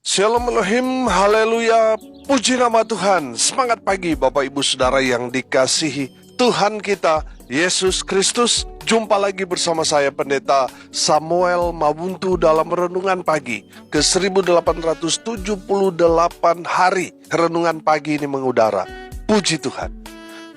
Shalom Elohim, haleluya, puji nama Tuhan. Semangat pagi Bapak Ibu Saudara yang dikasihi Tuhan kita, Yesus Kristus. Jumpa lagi bersama saya Pendeta Samuel Mabuntu dalam Renungan Pagi ke 1878 hari Renungan Pagi ini mengudara. Puji Tuhan.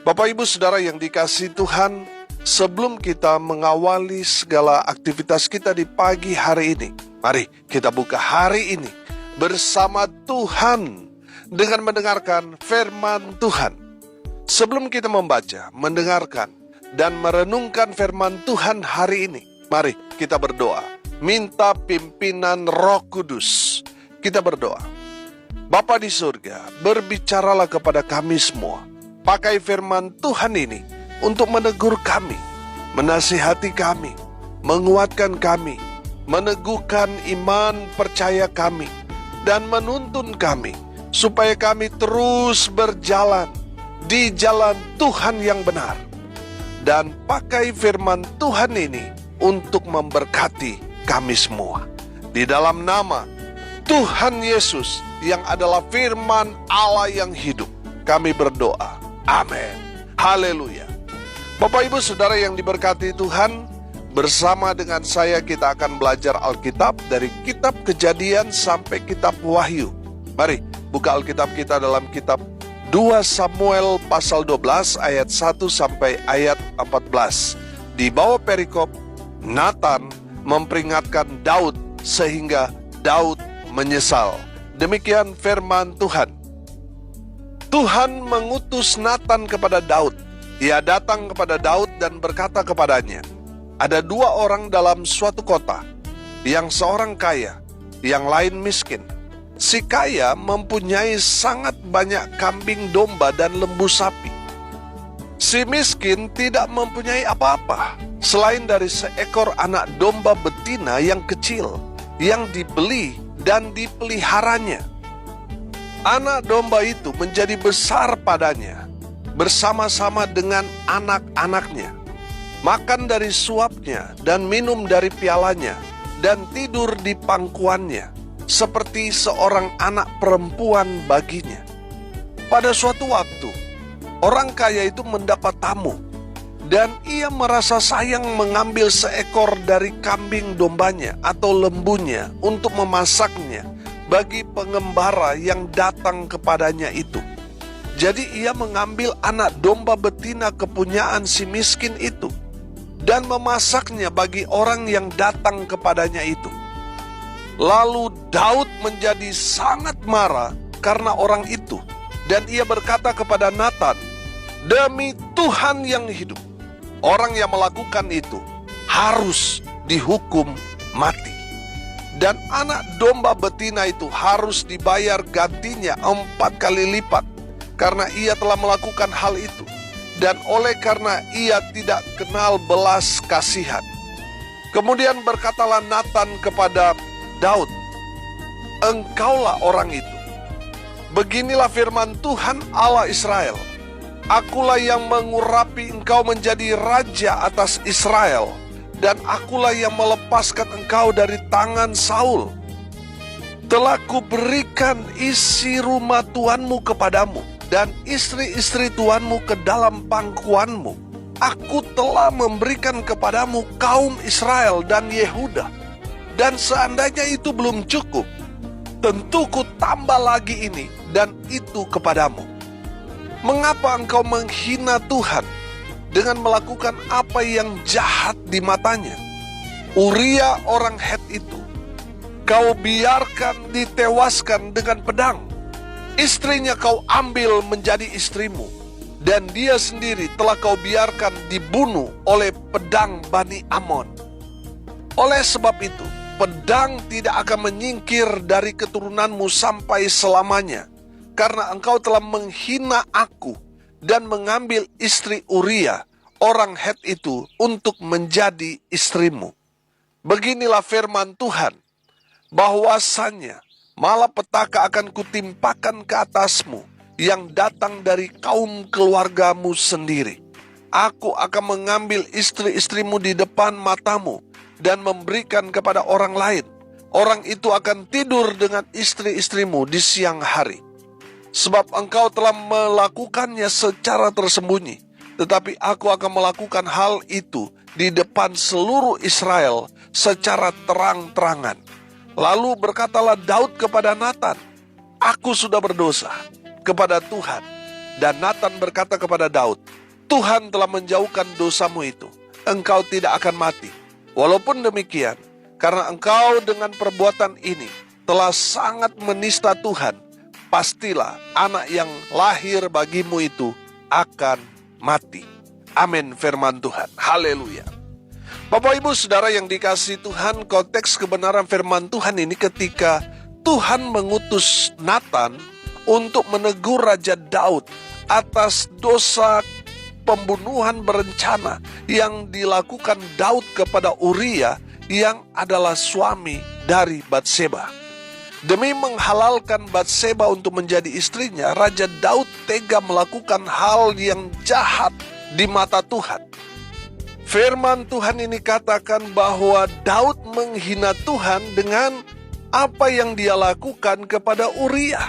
Bapak Ibu Saudara yang dikasihi Tuhan, sebelum kita mengawali segala aktivitas kita di pagi hari ini, mari kita buka hari ini bersama Tuhan dengan mendengarkan firman Tuhan. Sebelum kita membaca, mendengarkan, dan merenungkan firman Tuhan hari ini, mari kita berdoa. Minta pimpinan Roh Kudus. Kita berdoa. Bapa di surga, berbicaralah kepada kami semua. Pakai firman Tuhan ini untuk menegur kami, menasihati kami, menguatkan kami, meneguhkan iman percaya kami, dan menuntun kami supaya kami terus berjalan di jalan Tuhan yang benar. Dan pakai firman Tuhan ini untuk memberkati kami semua. Di dalam nama Tuhan Yesus yang adalah firman Allah yang hidup, kami berdoa. Amin. Haleluya. Bapak Ibu Saudara yang diberkati Tuhan, bersama dengan saya kita akan belajar Alkitab dari kitab Kejadian sampai kitab Wahyu. Mari buka Alkitab kita dalam kitab 2 Samuel pasal 12 ayat 1 sampai ayat 14. Di bawah perikop, Nathan memperingatkan Daud sehingga Daud menyesal. Demikian firman Tuhan. Tuhan mengutus Nathan kepada Daud. Ia datang kepada Daud dan berkata kepadanya, ada dua orang dalam suatu kota, yang seorang kaya, yang lain miskin. Si kaya mempunyai sangat banyak kambing domba dan lembu sapi. Si miskin tidak mempunyai apa-apa, selain dari seekor anak domba betina yang kecil, yang dibeli dan dipeliharanya. Anak domba itu menjadi besar padanya, bersama-sama dengan anak-anaknya. Makan dari suapnya dan minum dari pialanya, dan tidur di pangkuannya, seperti seorang anak perempuan baginya. Pada suatu waktu, orang kaya itu mendapat tamu, dan ia merasa sayang mengambil seekor dari kambing dombanya atau lembunya untuk memasaknya bagi pengembara yang datang kepadanya itu. Jadi ia mengambil anak domba betina kepunyaan si miskin itu, dan memasaknya bagi orang yang datang kepadanya itu. Lalu Daud menjadi sangat marah karena orang itu, dan ia berkata kepada Nathan, demi Tuhan yang hidup, orang yang melakukan itu harus dihukum mati. Dan anak domba betina itu harus dibayar gantinya 4 kali lipat, karena ia telah melakukan hal itu, dan oleh karena ia tidak kenal belas kasihan. Kemudian berkatalah Nathan kepada Daud, engkaulah orang itu. Beginilah firman Tuhan Allah Israel, akulah yang mengurapi engkau menjadi raja atas Israel, dan akulah yang melepaskan engkau dari tangan Saul. Telah kuberikan isi rumah Tuanmu kepadamu, dan istri-istri Tuanmu ke dalam pangkuanmu. Aku telah memberikan kepadamu kaum Israel dan Yehuda. Dan seandainya itu belum cukup, tentu ku tambah lagi ini dan itu kepadamu. Mengapa engkau menghina Tuhan dengan melakukan apa yang jahat di matanya? Uria orang Het itu kau biarkan ditewaskan dengan pedang. Istrinya kau ambil menjadi istrimu, dan dia sendiri telah kau biarkan dibunuh oleh pedang Bani Amon. Oleh sebab itu, pedang tidak akan menyingkir dari keturunanmu sampai selamanya, karena engkau telah menghina aku dan mengambil istri Uria orang Het itu untuk menjadi istrimu. Beginilah firman Tuhan, bahwasannya malapetaka akan kutimpakan ke atasmu yang datang dari kaum keluargamu sendiri. Aku akan mengambil istri-istrimu di depan matamu dan memberikan kepada orang lain, orang itu akan tidur dengan istri-istrimu di siang hari. Sebab engkau telah melakukannya secara tersembunyi, tetapi aku akan melakukan hal itu di depan seluruh Israel secara terang-terangan. Lalu berkatalah Daud kepada Natan, aku sudah berdosa kepada Tuhan. Dan Natan berkata kepada Daud, Tuhan telah menjauhkan dosamu itu, engkau tidak akan mati. Walaupun demikian, karena engkau dengan perbuatan ini telah sangat menista Tuhan, pastilah anak yang lahir bagimu itu akan mati. Amin, firman Tuhan. Haleluya. Bapak Ibu Saudara yang dikasihi Tuhan, konteks kebenaran firman Tuhan ini ketika Tuhan mengutus Natan untuk menegur Raja Daud atas dosa pembunuhan berencana yang dilakukan Daud kepada Uria yang adalah suami dari Batseba. Demi menghalalkan Batseba untuk menjadi istrinya, Raja Daud tega melakukan hal yang jahat di mata Tuhan. Firman Tuhan ini katakan bahwa Daud menghina Tuhan dengan apa yang dia lakukan kepada Uria.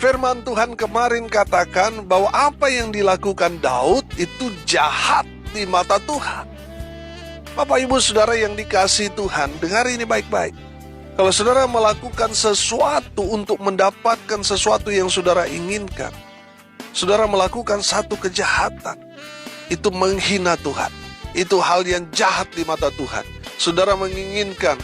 Firman Tuhan kemarin katakan bahwa apa yang dilakukan Daud itu jahat di mata Tuhan. Bapak Ibu Saudara yang dikasihi Tuhan, dengar ini baik-baik. Kalau saudara melakukan sesuatu untuk mendapatkan sesuatu yang saudara inginkan, saudara melakukan satu kejahatan, itu menghina Tuhan. Itu hal yang jahat di mata Tuhan. Saudara menginginkan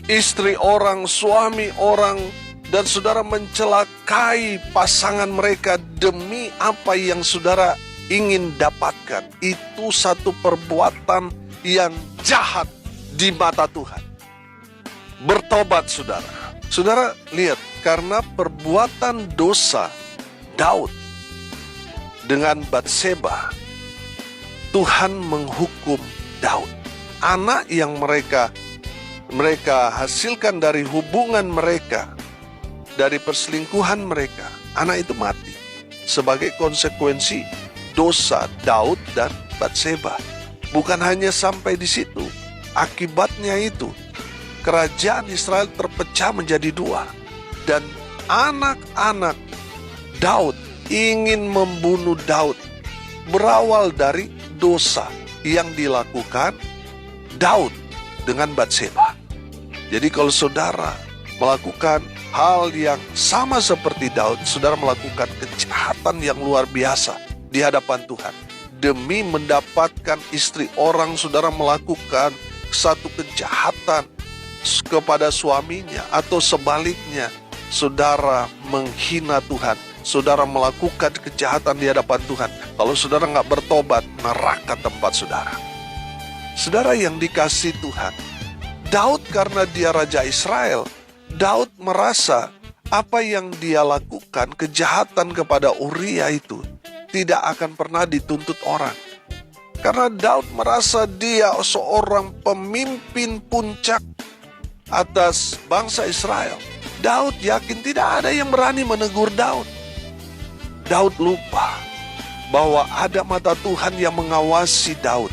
istri orang, suami orang, dan saudara mencelakai pasangan mereka demi apa yang saudara ingin dapatkan. Itu satu perbuatan yang jahat di mata Tuhan. Bertobat saudara. Saudara lihat, karena perbuatan dosa Daud dengan Batseba, Tuhan menghukum Daud. Anak yang mereka hasilkan dari hubungan mereka, dari perselingkuhan mereka, anak itu mati sebagai konsekuensi dosa Daud dan Batseba. Bukan hanya sampai di situ, akibatnya itu kerajaan Israel terpecah menjadi dua, dan anak-anak Daud ingin membunuh Daud. Berawal dari dosa yang dilakukan Daud dengan Batseba. Jadi kalau saudara melakukan hal yang sama seperti Daud, saudara melakukan kejahatan yang luar biasa di hadapan Tuhan. Demi mendapatkan istri orang, saudara melakukan satu kejahatan kepada suaminya, atau sebaliknya, saudara menghina Tuhan, saudara melakukan kejahatan di hadapan Tuhan. Kalau saudara nggak bertobat, neraka tempat saudara. Saudara yang dikasihi Tuhan, Daud karena dia Raja Israel, Daud merasa apa yang dia lakukan, kejahatan kepada Uria itu, tidak akan pernah dituntut orang. Karena Daud merasa dia seorang pemimpin puncak atas bangsa Israel. Daud yakin tidak ada yang berani menegur Daud. Daud lupa bahwa ada mata Tuhan yang mengawasi Daud.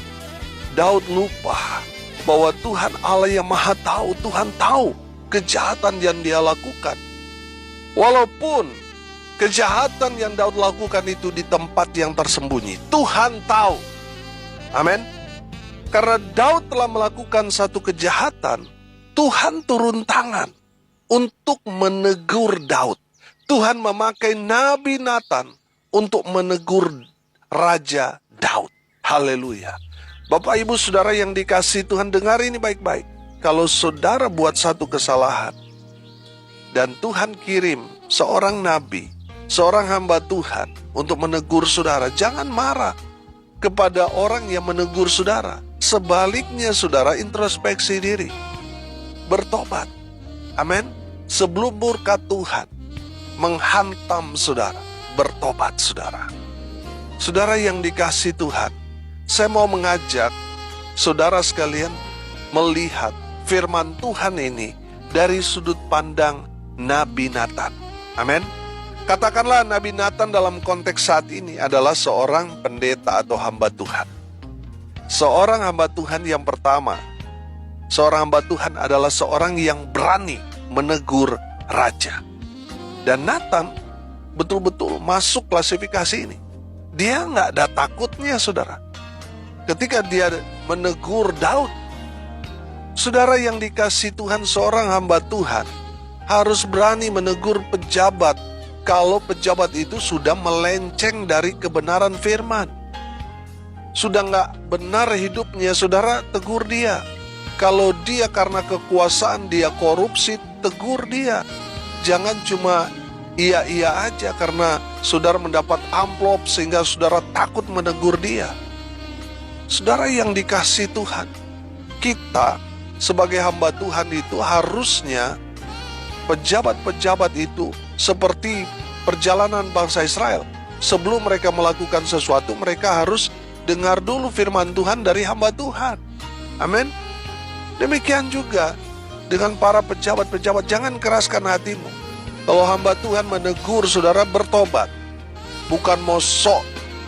Daud lupa bahwa Tuhan Allah yang Maha Tahu, Tuhan tahu kejahatan yang dia lakukan. Walaupun kejahatan yang Daud lakukan itu di tempat yang tersembunyi, Tuhan tahu. Amin. Karena Daud telah melakukan satu kejahatan, Tuhan turun tangan untuk menegur Daud. Tuhan memakai Nabi Natan untuk menegur Raja Daud. Haleluya. Bapak Ibu Saudara yang dikasihi Tuhan, dengar ini baik-baik. Kalau saudara buat satu kesalahan dan Tuhan kirim seorang nabi, seorang hamba Tuhan untuk menegur saudara, jangan marah kepada orang yang menegur saudara. Sebaliknya saudara introspeksi diri, bertobat. Amin. Sebelum murka Tuhan menghantam saudara, bertobat saudara. Saudara yang dikasihi Tuhan, saya mau mengajak saudara sekalian melihat firman Tuhan ini dari sudut pandang Nabi Natan. Amin. Katakanlah Nabi Natan dalam konteks saat ini adalah seorang pendeta atau hamba Tuhan. Seorang hamba Tuhan yang pertama Seorang hamba Tuhan adalah seorang yang berani menegur raja. Dan Nathan betul-betul masuk klasifikasi ini. Dia nggak ada takutnya, saudara. Ketika dia menegur Daud, saudara yang dikasih Tuhan, seorang hamba Tuhan harus berani menegur pejabat kalau pejabat itu sudah melenceng dari kebenaran firman. Sudah nggak benar hidupnya, saudara, tegur dia. Kalau dia karena kekuasaan dia korupsi, tegur dia. Jangan cuma iya-iya aja karena saudara mendapat amplop sehingga saudara takut menegur dia. Saudara yang dikasih Tuhan, kita sebagai hamba Tuhan itu harusnya pejabat-pejabat itu seperti perjalanan bangsa Israel. Sebelum mereka melakukan sesuatu, mereka harus dengar dulu firman Tuhan dari hamba Tuhan. Amin. Demikian juga dengan para pejabat-pejabat, jangan keraskan hatimu. Kalau hamba Tuhan menegur saudara, bertobat. Bukan mau sok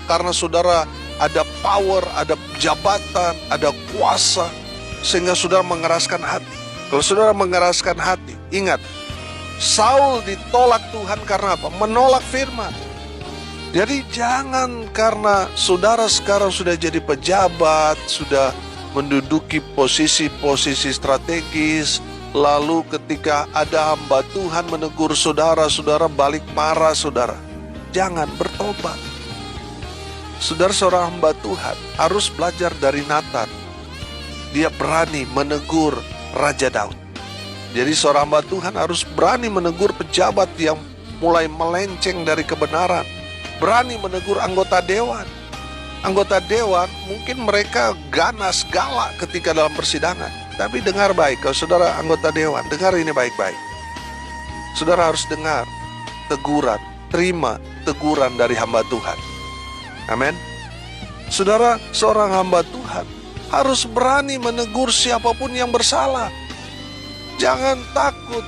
karena saudara ada power, ada jabatan, ada kuasa, sehingga saudara mengeraskan hati. Kalau saudara mengeraskan hati, ingat, Saul ditolak Tuhan karena apa? Menolak firman. Jadi jangan karena saudara sekarang sudah jadi pejabat, sudah menduduki posisi-posisi strategis, lalu ketika ada hamba Tuhan menegur saudara, saudara balik marah, saudara. Jangan, bertobat. Saudara, seorang hamba Tuhan harus belajar dari Nathan. Dia berani menegur Raja Daud. Jadi seorang hamba Tuhan harus berani menegur pejabat yang mulai melenceng dari kebenaran. Berani menegur anggota dewan. Anggota dewan mungkin mereka ganas, galak ketika dalam persidangan. Tapi dengar baik, kalau saudara anggota dewan, dengar ini baik-baik. Saudara harus dengar teguran, terima teguran dari hamba Tuhan. Amin. Saudara, seorang hamba Tuhan harus berani menegur siapapun yang bersalah. Jangan takut.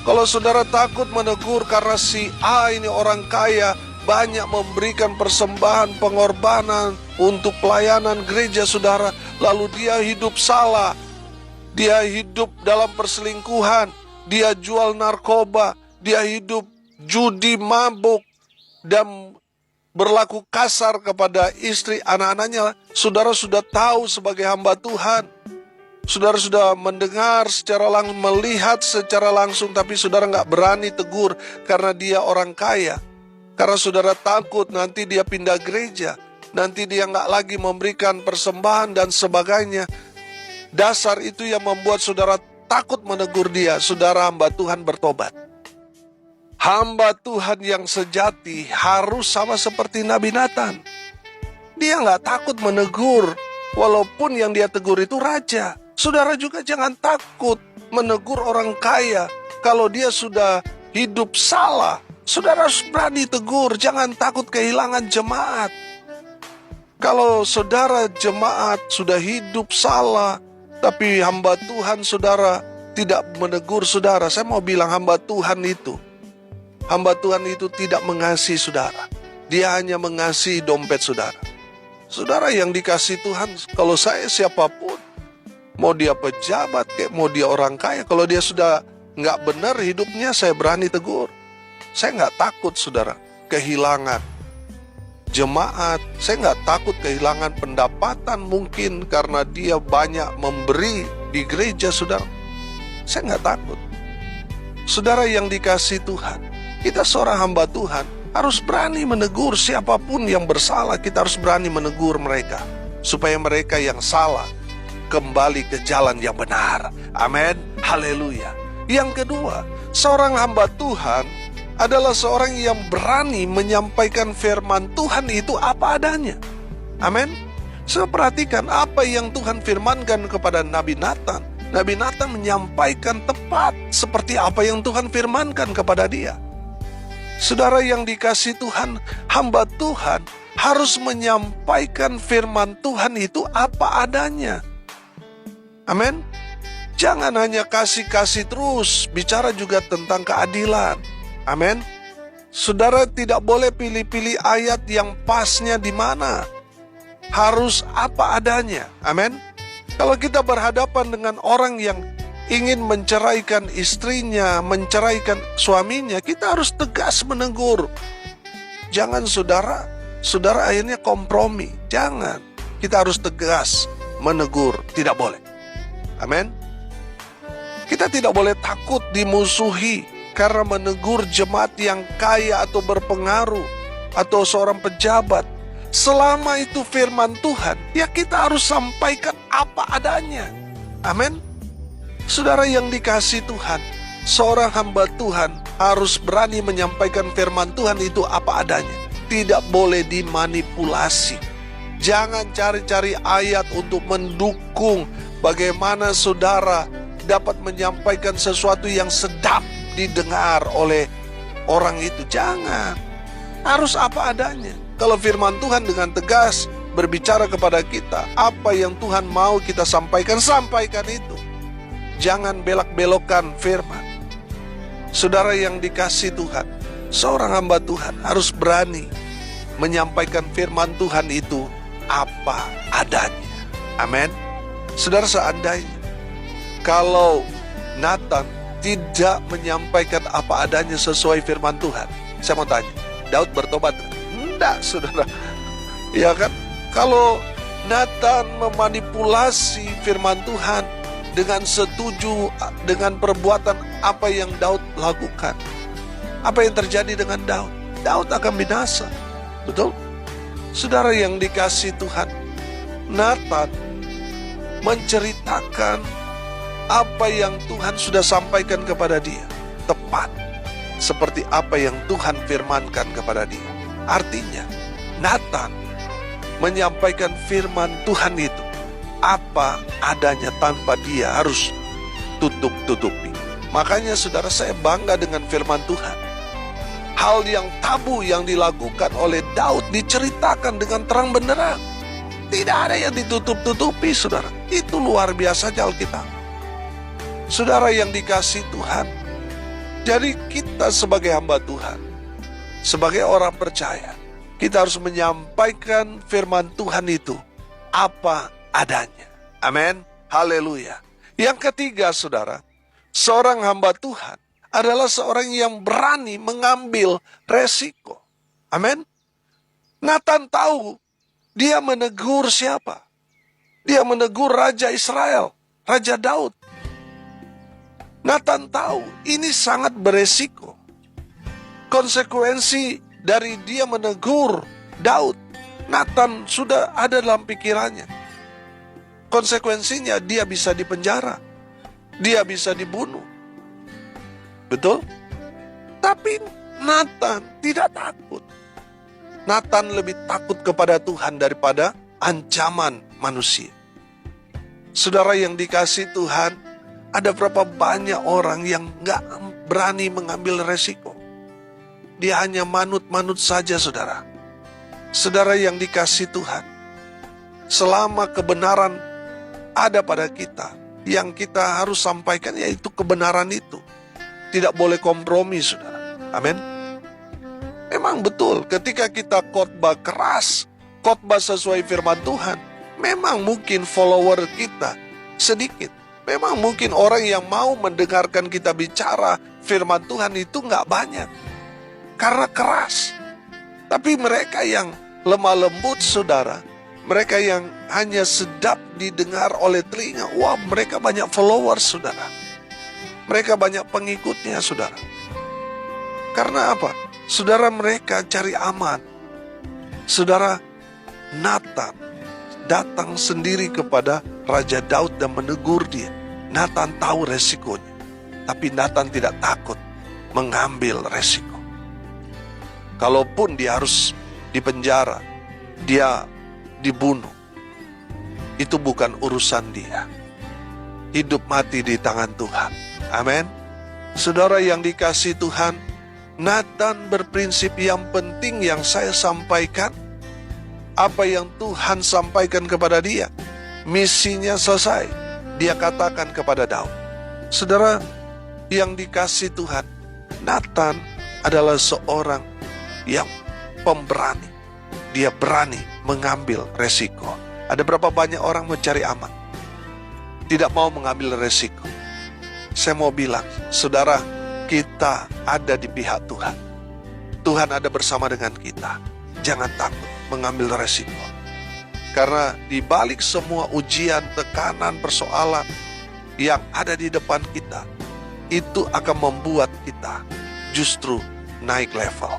Kalau saudara takut menegur karena si A ini orang kaya, banyak memberikan persembahan, pengorbanan untuk pelayanan gereja saudara, lalu dia hidup salah, dia hidup dalam perselingkuhan, dia jual narkoba, dia hidup judi, mabuk, dan berlaku kasar kepada istri anak-anaknya. Saudara sudah tahu sebagai hamba Tuhan, saudara sudah mendengar secara langsung, melihat secara langsung, tapi saudara nggak berani tegur karena dia orang kaya. Karena saudara takut nanti dia pindah gereja, nanti dia nggak lagi memberikan persembahan dan sebagainya. Dasar itu yang membuat saudara takut menegur dia. Saudara hamba Tuhan bertobat. Hamba Tuhan yang sejati harus sama seperti Nabi Nathan. Dia nggak takut menegur, walaupun yang dia tegur itu raja. Saudara juga jangan takut menegur orang kaya kalau dia sudah hidup salah. Saudara harus berani tegur, jangan takut kehilangan jemaat. Kalau saudara jemaat sudah hidup salah, tapi hamba Tuhan saudara tidak menegur saudara, saya mau bilang hamba Tuhan itu tidak mengasihi saudara. Dia hanya mengasihi dompet saudara. Saudara yang dikasih Tuhan, kalau saya siapapun, mau dia pejabat, kayak mau dia orang kaya, kalau dia sudah nggak benar hidupnya, saya berani tegur. Saya nggak takut saudara kehilangan jemaat. Saya nggak takut kehilangan pendapatan mungkin karena dia banyak memberi di gereja saudara. Saya nggak takut. Saudara yang dikasih Tuhan, kita seorang hamba Tuhan harus berani menegur siapapun yang bersalah. Kita harus berani menegur mereka supaya mereka yang salah kembali ke jalan yang benar. Amin. Haleluya. Yang kedua, seorang hamba Tuhan adalah seorang yang berani menyampaikan firman Tuhan itu apa adanya. Amin. Saya perhatikan apa yang Tuhan firmankan kepada Nabi Nathan. Nabi Nathan menyampaikan tepat seperti apa yang Tuhan firmankan kepada dia. Saudara yang dikasih Tuhan, hamba Tuhan harus menyampaikan firman Tuhan itu apa adanya. Amin. Jangan hanya kasih-kasih terus, bicara juga tentang keadilan. Amin. Saudara tidak boleh pilih-pilih ayat yang pasnya di mana. Harus apa adanya. Amin. Kalau kita berhadapan dengan orang yang ingin menceraikan istrinya, menceraikan suaminya, kita harus tegas menegur. Jangan saudara akhirnya kompromi. Jangan. Kita harus tegas menegur. Tidak boleh. Amin. Kita tidak boleh takut dimusuhi karena menegur jemaat yang kaya atau berpengaruh atau seorang pejabat. Selama itu firman Tuhan, ya kita harus sampaikan apa adanya. Amin. Saudara yang dikasihi Tuhan, seorang hamba Tuhan harus berani menyampaikan firman Tuhan itu apa adanya. Tidak boleh dimanipulasi. Jangan cari-cari ayat untuk mendukung bagaimana saudara dapat menyampaikan sesuatu yang sedap didengar oleh orang itu. Jangan. Harus apa adanya. Kalau firman Tuhan dengan tegas berbicara kepada kita, apa yang Tuhan mau kita sampaikan, sampaikan itu. Jangan belak-belokkan firman. Saudara yang dikasihi Tuhan, seorang hamba Tuhan harus berani menyampaikan firman Tuhan itu apa adanya. Amin. Saudara, seandainya kalau Nathan tidak menyampaikan apa adanya sesuai firman Tuhan, saya mau tanya, Daud bertobat? Tidak, saudara. Ya kan? Kalau Nathan memanipulasi firman Tuhan dengan setuju dengan perbuatan apa yang Daud lakukan, apa yang terjadi dengan Daud? Daud akan binasa. Betul? Saudara yang dikasihi Tuhan, Nathan menceritakan apa yang Tuhan sudah sampaikan kepada dia, tepat seperti apa yang Tuhan firmankan kepada dia. Artinya, Nathan menyampaikan firman Tuhan itu apa adanya tanpa dia harus tutup-tutupi. Makanya saudara, saya bangga dengan firman Tuhan. Hal yang tabu yang dilakukan oleh Daud diceritakan dengan terang benderang. Tidak ada yang ditutup-tutupi, saudara. Itu luar biasa Alkitab. Saudara yang dikasihi Tuhan, jadi kita sebagai hamba Tuhan, sebagai orang percaya, kita harus menyampaikan firman Tuhan itu apa adanya. Amin. Haleluya. Yang ketiga, saudara, seorang hamba Tuhan adalah seorang yang berani mengambil resiko. Amin. Nathan tahu dia menegur siapa? Dia menegur Raja Israel, Raja Daud. Nathan tahu ini sangat beresiko. Konsekuensi dari dia menegur Daud, Nathan sudah ada dalam pikirannya. Konsekuensinya dia bisa dipenjara, dia bisa dibunuh. Betul? Tapi Nathan tidak takut. Nathan lebih takut kepada Tuhan daripada ancaman manusia. Saudara yang dikasihi Tuhan, ada berapa banyak orang yang gak berani mengambil resiko. Dia hanya manut-manut saja, saudara. Saudara yang dikasihi Tuhan, selama kebenaran ada pada kita, yang kita harus sampaikan yaitu kebenaran itu. Tidak boleh kompromi, saudara. Amin. Memang betul, ketika kita khotbah keras, khotbah sesuai firman Tuhan, memang mungkin follower kita sedikit. Memang mungkin orang yang mau mendengarkan kita bicara firman Tuhan itu gak banyak. Karena keras. Tapi mereka yang lemah lembut, saudara, mereka yang hanya sedap didengar oleh telinga, wah, mereka banyak followers, saudara. Mereka banyak pengikutnya, saudara. Karena apa? Saudara, mereka cari aman. Saudara, Nathan datang sendiri kepada Raja Daud dan menegur dia. Nathan tahu resikonya, tapi Nathan tidak takut mengambil resiko. Kalaupun dia harus dipenjara, dia dibunuh, itu bukan urusan dia. Hidup mati di tangan Tuhan. Amin. Saudara yang dikasihi Tuhan, Nathan berprinsip yang penting yang saya sampaikan, apa yang Tuhan sampaikan kepada dia, misinya selesai. Dia katakan kepada Daud. Saudara yang dikasihi Tuhan, Nathan adalah seorang yang pemberani. Dia berani mengambil resiko. Ada berapa banyak orang mencari aman? tidak mau mengambil resiko. Saya mau bilang, saudara, kita ada di pihak Tuhan. Tuhan ada bersama dengan kita. Jangan takut mengambil resiko. Karena di balik semua ujian, tekanan, persoalan yang ada di depan kita, itu akan membuat kita justru naik level.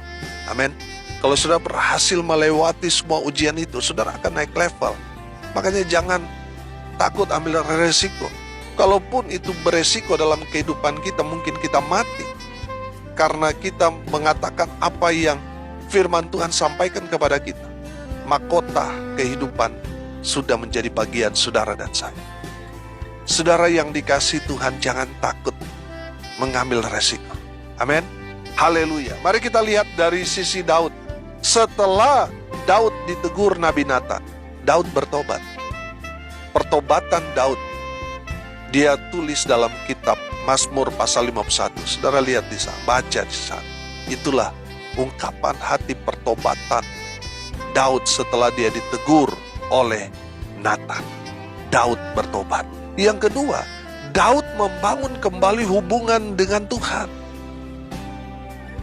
Amin. Kalau sudah berhasil melewati semua ujian itu, saudara akan naik level. Makanya jangan takut ambil resiko. Kalaupun itu beresiko dalam kehidupan kita, mungkin kita mati. Karena kita mengatakan apa yang firman Tuhan sampaikan kepada kita. Mahkota kehidupan sudah menjadi bagian saudara dan saya. Saudara yang dikasihi Tuhan, jangan takut mengambil resiko. Amin. Haleluya. Mari kita lihat dari sisi Daud. Setelah Daud ditegur Nabi Natan, Daud bertobat. Pertobatan Daud dia tulis dalam kitab Mazmur pasal 51. Saudara lihat di sana, baca di sana. Itulah ungkapan hati pertobatan Daud setelah dia ditegur oleh Natan. Daud bertobat. Yang kedua, Daud membangun kembali hubungan dengan Tuhan.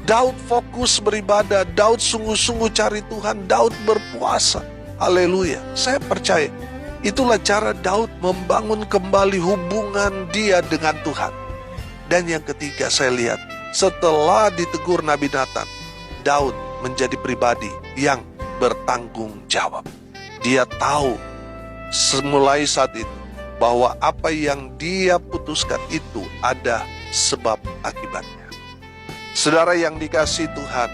Daud fokus beribadah, Daud sungguh-sungguh cari Tuhan, Daud berpuasa. Haleluya. Saya percaya itulah cara Daud membangun kembali hubungan dia dengan Tuhan. Dan yang ketiga, saya lihat setelah ditegur Nabi Natan, Daud menjadi pribadi yang bertanggung jawab. Dia tahu mulai saat itu bahwa apa yang dia putuskan itu ada sebab akibatnya. Saudara yang dikasihi Tuhan,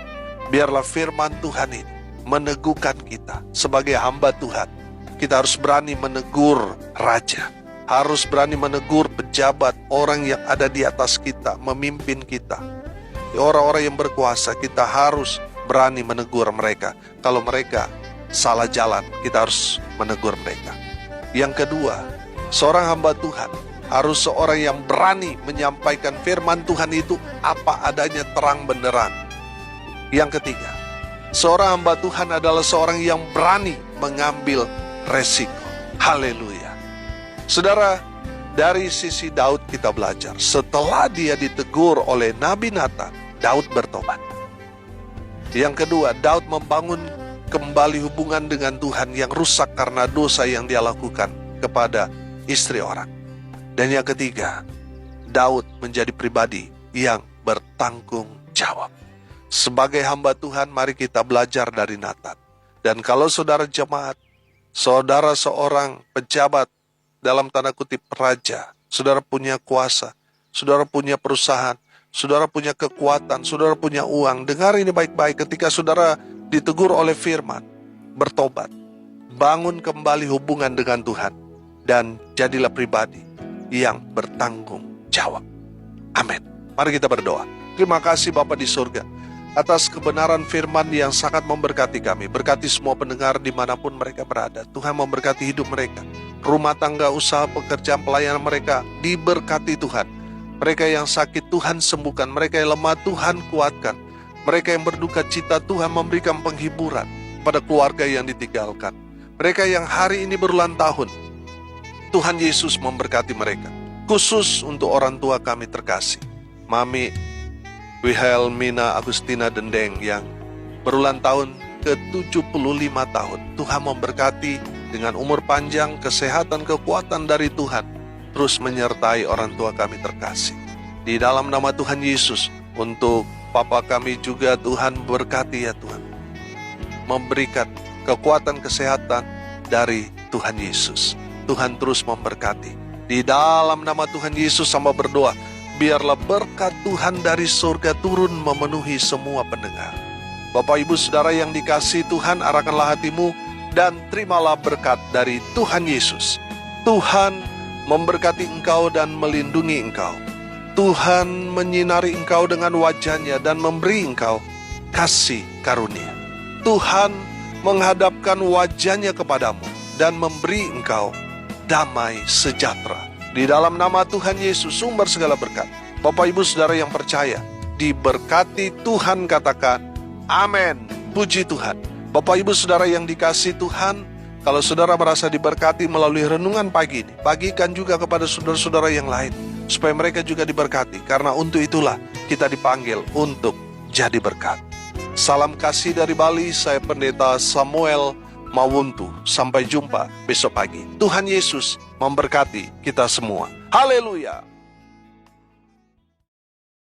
biarlah firman Tuhan ini meneguhkan kita sebagai hamba Tuhan. Kita harus berani menegur raja, harus berani menegur pejabat, orang yang ada di atas kita, memimpin kita. Orang-orang yang berkuasa, kita harus berani menegur mereka. Kalau mereka salah jalan, kita harus menegur mereka. Yang kedua, seorang hamba Tuhan harus seorang yang berani menyampaikan firman Tuhan itu apa adanya, terang benderang. Yang ketiga, seorang hamba Tuhan adalah seorang yang berani mengambil resiko. Haleluya. Saudara, dari sisi Daud kita belajar. Setelah dia ditegur oleh Nabi Natan, Daud bertobat. Yang kedua, Daud membangun kembali hubungan dengan Tuhan yang rusak karena dosa yang dia lakukan kepada istri orang. Dan yang ketiga, Daud menjadi pribadi yang bertanggung jawab. Sebagai hamba Tuhan, mari kita belajar dari Natan. Dan kalau saudara jemaat, saudara seorang pejabat, dalam tanda kutip raja, saudara punya kuasa, saudara punya perusahaan, saudara punya kekuatan, saudara punya uang. Dengar ini baik-baik, ketika saudara ditegur oleh firman, bertobat, bangun kembali hubungan dengan Tuhan, dan jadilah pribadi yang bertanggung jawab. Amin. Mari kita berdoa. Terima kasih Bapa di surga atas kebenaran firman yang sangat memberkati kami. Berkati semua pendengar dimanapun mereka berada. Tuhan memberkati hidup mereka, rumah tangga, usaha, pekerjaan, pelayanan mereka diberkati Tuhan. Mereka yang sakit Tuhan sembuhkan, mereka yang lemah Tuhan kuatkan, mereka yang berduka cita Tuhan memberikan penghiburan pada keluarga yang ditinggalkan. Mereka yang hari ini berulang tahun, Tuhan Yesus memberkati mereka. Khusus untuk orang tua kami terkasih, Mami Wilhelmina Agustina Dendeng yang berulang tahun ke-75 tahun. Tuhan memberkati dengan umur panjang, kesehatan, kekuatan dari Tuhan. Terus menyertai orang tua kami terkasih. Di dalam nama Tuhan Yesus, untuk Papa kami juga Tuhan berkati ya Tuhan. Memberikan kekuatan kesehatan dari Tuhan Yesus. Tuhan terus memberkati. Di dalam nama Tuhan Yesus sama berdoa, biarlah berkat Tuhan dari surga turun memenuhi semua pendengar. Bapak Ibu Saudara yang dikasihi Tuhan, arahkanlah hatimu dan terimalah berkat dari Tuhan Yesus. Tuhan memberkati engkau dan melindungi engkau. Tuhan menyinari engkau dengan wajah-Nya dan memberi engkau kasih karunia. Tuhan menghadapkan wajah-Nya kepadamu dan memberi engkau damai sejahtera. Di dalam nama Tuhan Yesus, sumber segala berkat. Bapak Ibu Saudara yang percaya, diberkati Tuhan, katakan amin. Puji Tuhan. Bapak Ibu Saudara yang dikasihi Tuhan, Kalau saudara merasa diberkati melalui renungan pagi ini, bagikan juga kepada saudara-saudara yang lain, supaya mereka juga diberkati. Karena untuk itulah kita dipanggil untuk jadi berkat. Salam kasih dari Bali, saya Pendeta Samuel Mawuntu. Sampai jumpa besok pagi. Tuhan Yesus memberkati kita semua. Haleluya.